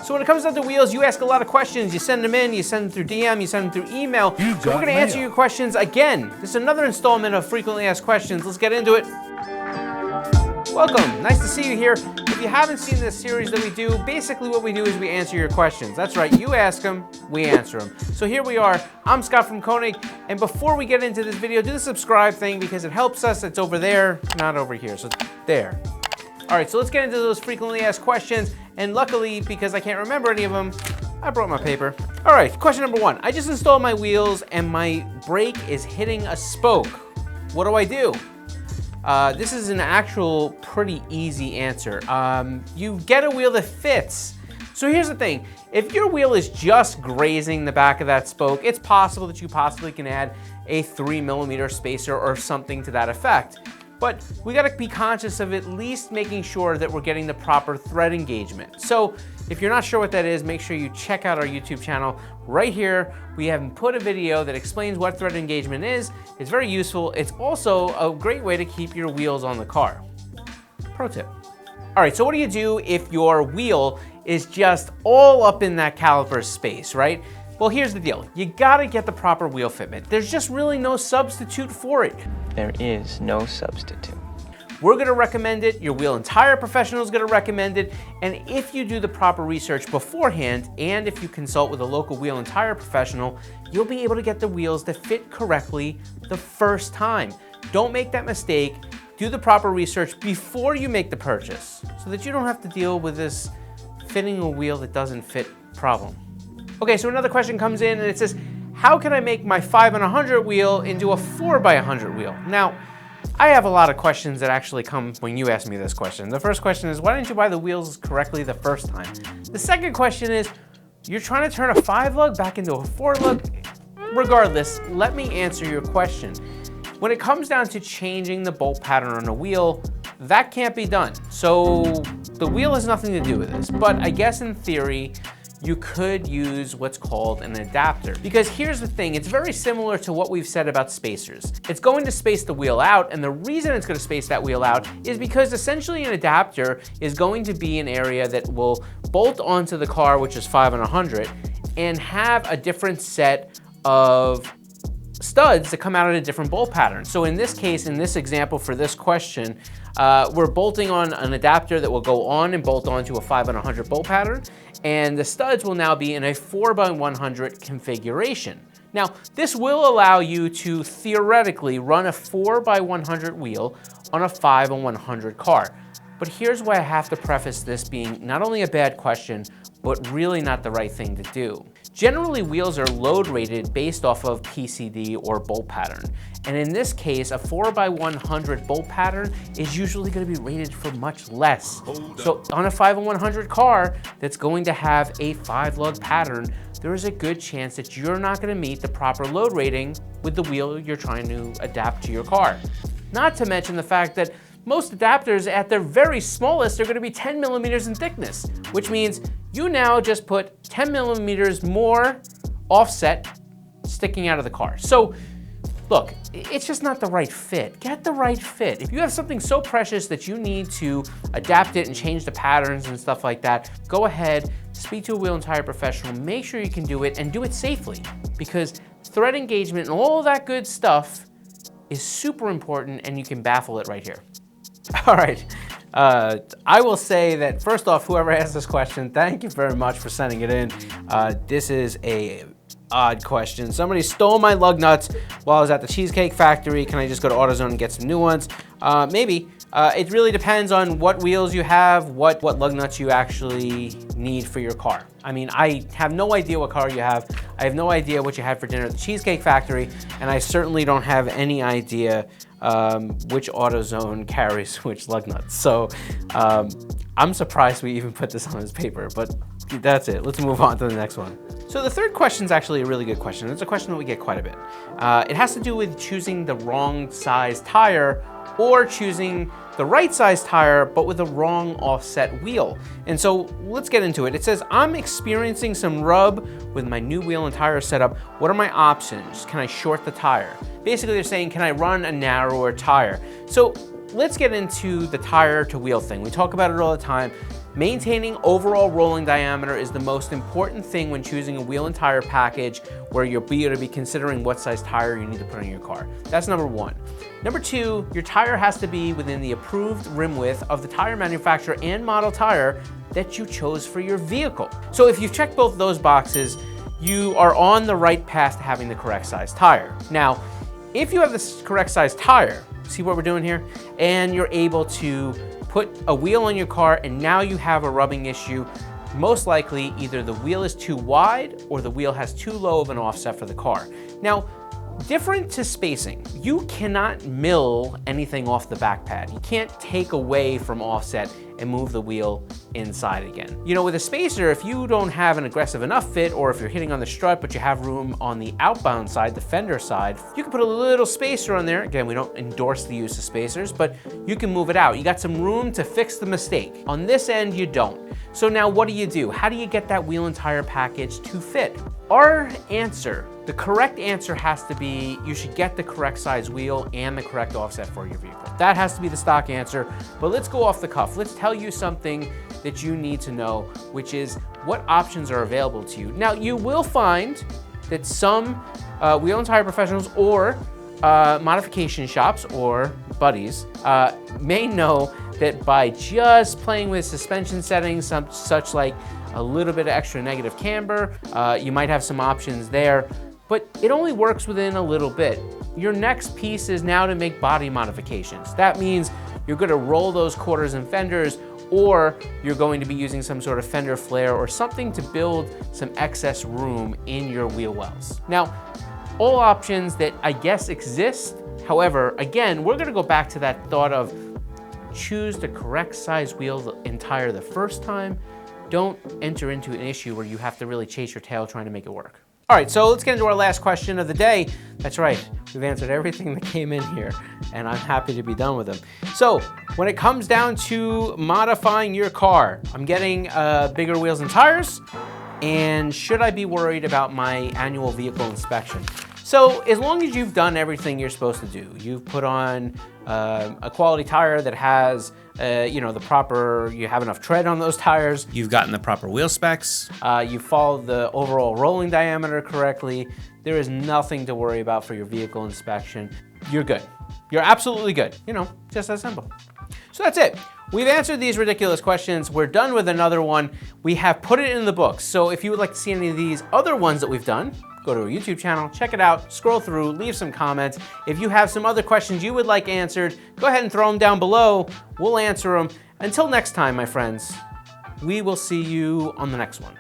So when it comes down to wheels, you ask a lot of questions. You send them in, you send them through DM, you send them through email. So we're going to answer your questions again. This is another installment of Frequently Asked Questions. Let's get into it. Welcome, nice to see you here. If you haven't seen this series that we do, basically what we do is we answer your questions. That's right, you ask them, we answer them. So here we are, I'm Scott from KONIG, and before we get into this video, do the subscribe thing because it helps us. It's over there, not over here, so there. All right, so let's get into those frequently asked questions, and luckily, because I can't remember any of them, I brought my paper. All right, question number one. I just installed my wheels and my brake is hitting a spoke. What do I do? This is an actual pretty easy answer. You get a wheel that fits. So here's the thing, if your wheel is just grazing the back of that spoke, it's possible that you possibly can add a 3mm spacer or something to that effect. But we gotta be conscious of at least making sure that we're getting the proper thread engagement. So if you're not sure what that is, make sure you check out our YouTube channel. Right here, we have put a video that explains what thread engagement is. It's very useful. It's also a great way to keep your wheels on the car. Pro tip. All right, so what do you do if your wheel is just all up in that caliper space, right? Well, here's the deal. You gotta get the proper wheel fitment. There's just really no substitute for it. There is no substitute. We're gonna recommend it, your wheel and tire professional is gonna recommend it, and if you do the proper research beforehand, and if you consult with a local wheel and tire professional, you'll be able to get the wheels that fit correctly the first time. Don't make that mistake. Do the proper research before you make the purchase, so that you don't have to deal with this fitting a wheel that doesn't fit problem. Okay, so another question comes in and it says, how can I make my 5/100 wheel into a 4/100 wheel? Now, I have a lot of questions that actually come when you ask me this question. The first question is, why didn't you buy the wheels correctly the first time? The second question is, you're trying to turn a 5-lug back into a 4-lug? Regardless, let me answer your question. When it comes down to changing the bolt pattern on a wheel, that can't be done. So the wheel has nothing to do with this, but I guess in theory, you could use what's called an adapter. Because here's the thing, it's very similar to what we've said about spacers. It's going to space the wheel out, and the reason it's going to space that wheel out is because essentially an adapter is going to be an area that will bolt onto the car, which is 5/100, and have a different set of studs that come out at a different bolt pattern. So in this case, in this example for this question, we're bolting on an adapter that will go on and bolt onto a 5/100 bolt pattern, and the studs will now be in a 4/100 configuration. Now, this will allow you to theoretically run a 4/100 wheel on a 5/100 car. But here's why I have to preface this being not only a bad question, but really not the right thing to do. Generally, wheels are load rated based off of PCD or bolt pattern. And in this case, a 4/100 bolt pattern is usually going to be rated for much less. So on a 5/100 car that's going to have a 5-lug pattern, there is a good chance that you're not going to meet the proper load rating with the wheel you're trying to adapt to your car. Not to mention the fact that most adapters at their very smallest are going to be 10mm in thickness, which means you now just put 10mm more offset sticking out of the car. So look, it's just not the right fit. Get the right fit. If you have something so precious that you need to adapt it and change the patterns and stuff like that, go ahead, speak to a wheel and tire professional, make sure you can do it and do it safely, because thread engagement and all that good stuff is super important, and you can baffle it right here. All right, I will say that first off, whoever asked this question, thank you very much for sending it in. This is a odd question. Somebody stole my lug nuts while I was at the Cheesecake Factory. Can I just go to AutoZone and get some new ones? Maybe. It really depends on what wheels you have, what lug nuts you actually need for your car. I mean, I have no idea what car you have. I have no idea what you had for dinner at the Cheesecake Factory, and I certainly don't have any idea which AutoZone carries which lug nuts. So I'm surprised we even put this on this paper, but that's it. Let's move on to the next one. So the third question is actually a really good question. It's a question that we get quite a bit. It has to do with choosing the wrong size tire or choosing the right size tire, but with the wrong offset wheel. And so let's get into it. It says, I'm experiencing some rub with my new wheel and tire setup. What are my options? Can I short the tire? Basically, they're saying, can I run a narrower tire? So let's get into the tire to wheel thing. We talk about it all the time. Maintaining overall rolling diameter is the most important thing when choosing a wheel and tire package where you'll be able to be considering what size tire you need to put on your car. That's number one. Number two, your tire has to be within the approved rim width of the tire manufacturer and model tire that you chose for your vehicle. So if you've checked both of those boxes, you are on the right path to having the correct size tire. Now, if you have the correct size tire, see what we're doing here? And you're able to put a wheel on your car and now you have a rubbing issue. Most likely either the wheel is too wide or the wheel has too low of an offset for the car. Now, different to spacing, you cannot mill anything off the back pad. You can't take away from offset and move the wheel inside again. You know, with a spacer, if you don't have an aggressive enough fit, or if you're hitting on the strut but you have room on the outbound side, the fender side, you can put a little spacer on there. Again, we don't endorse the use of spacers, but you can move it out. You got some room to fix the mistake. On this end, you don't. So now what do? How do you get that wheel and tire package to fit? Our answer, the correct answer has to be you should get the correct size wheel and the correct offset for your vehicle. That has to be the stock answer, but let's go off the cuff. Let's tell you something that you need to know, which is what options are available to you. Now, you will find that some wheel and tire professionals or modification shops or buddies may know that by just playing with suspension settings, such like a little bit of extra negative camber, you might have some options there, but it only works within a little bit. Your next piece is now to make body modifications. That means you're gonna roll those quarters and fenders, or you're going to be using some sort of fender flare or something to build some excess room in your wheel wells. Now, all options that I guess exist. However, again, we're gonna go back to that thought of choose the correct size wheel and tire the first time. Don't enter into an issue where you have to really chase your tail trying to make it work. All right, so let's get into our last question of the day. That's right, we've answered everything that came in here, and I'm happy to be done with them. So, when it comes down to modifying your car, I'm getting bigger wheels and tires, and should I be worried about my annual vehicle inspection? So, as long as you've done everything you're supposed to do, you've put on a quality tire that has you have enough tread on those tires, you've gotten the proper wheel specs, you followed the overall rolling diameter correctly, there is nothing to worry about for your vehicle inspection. You're good. You're absolutely good. You know, just that simple. So that's it. We've answered these ridiculous questions. We're done with another one. We have put it in the books. So if you would like to see any of these other ones that we've done, go to our YouTube channel, check it out, scroll through, leave some comments. If you have some other questions you would like answered, go ahead and throw them down below. We'll answer them. Until next time, my friends, we will see you on the next one.